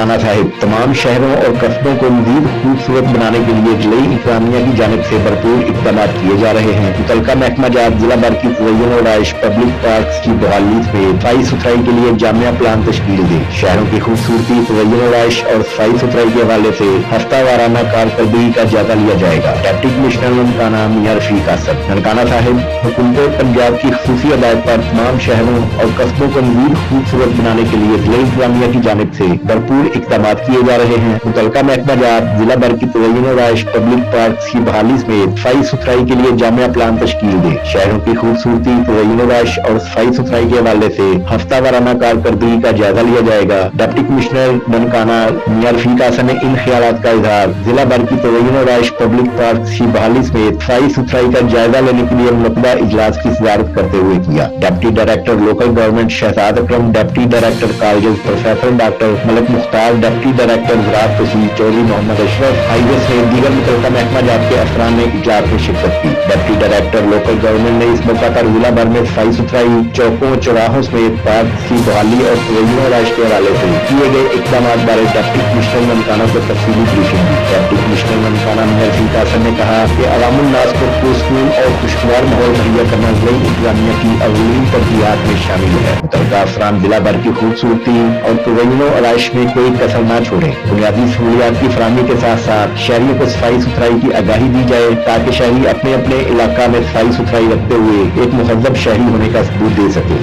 ननकाना साहिब तमाम शहरों और कस्बों को मजीद खूबसूरत बनाने के लिए ज़िले इंतजामिया की जानिब से भरपूर इक़दाम किए जा रहे हैं। मुतलका महकमा जात जिला भर की तज़य्युन और आइश पब्लिक पार्क की बहाली में सफाई सुथराई के लिए जामिया प्लान तश्कील दे। शहरों की खूबसूरती, तज़य्युन और आइश और सफाई सुथराई के हवाले से हफ्ता वाराना कारकर्दगी का जायजा लिया जाएगा। डिप्टी कमिश्नर ननकाना मियां रफीक असद। ननकाना साहिब हुकूमत पंजाब की ख़ुसूसी हदायत पर तमाम शहरों और कस्बों को मज़ीद खूबसूरत बनाने के लिए ज़िले इंतजामिया की जानिब से भरपूर इक़दाम किए जा रहे हैं। मुतलका महकमा जात जिला भर की तज़य्युन और आइश पब्लिक पार्क की बहाली में सफाई सुथराई के लिए जामिया प्लान तश्कील दे। शहरों की खूबसूरती, तज़य्युन और आइश और सफाई सुथराई के हवाले से हफ्ता वाराना कारकर्दगी का जायजा लिया जाएगा। डिप्टी कमिश्नर ननकाना मियां रफीक असद ने इन ख्यालात का इजहार जिला भर की तज़य्युन और आइश पब्लिक पार्क की बहाली में सफाई सुथराई का जायजा लेने के लिए मुनक़दा इजलास की सदारत करते हुए किया। Deputy director local government Shahzad Akram, deputy director college professor doctor Malik Mukhtar, deputy director ज़राअत तहसील चौधरी मोहम्मद अशरफ, हाईवे समेत दीगर मुतल्लिका महकमा जात के अफसरान ने इजलास में शिरकत की। डिप्टी डायरेक्टर लोकल गवर्नमेंट ने इस मौका पर जिला भर में सफाई सुथराई, चौकों चौराहों समेत पार्क की बहाली और तज़य्युन और आइश के हवाले से किए गए इक़दाम बारे डिप्टी कमिश्नर ननकाना को तफसीली ब्रीफिंग दी। डिप्टी कमिश्नर ननकाना मियां रफीक असद ने कहा कि अवामुल नास को पुरसकून और खुशगवार माहौल मुहैया करना ज़िले इंतजामिया की अव्वलीन तरजीहात में शामिल है। मुतल्लिका अफसरान जिला भर की खूबसूरती और तज़य्युन और आइश में कोई कसर न छोड़े। बुनियादी सहूलियात की फराहमी के साथ साथ शहरियों को सफाई सुथराई की आगाही दी जाए ताकि शहरी अपने अपने इलाका में सफाई सुथराई रखते हुए एक मुहज़्ज़ब शहरी होने का सबूत दे सके।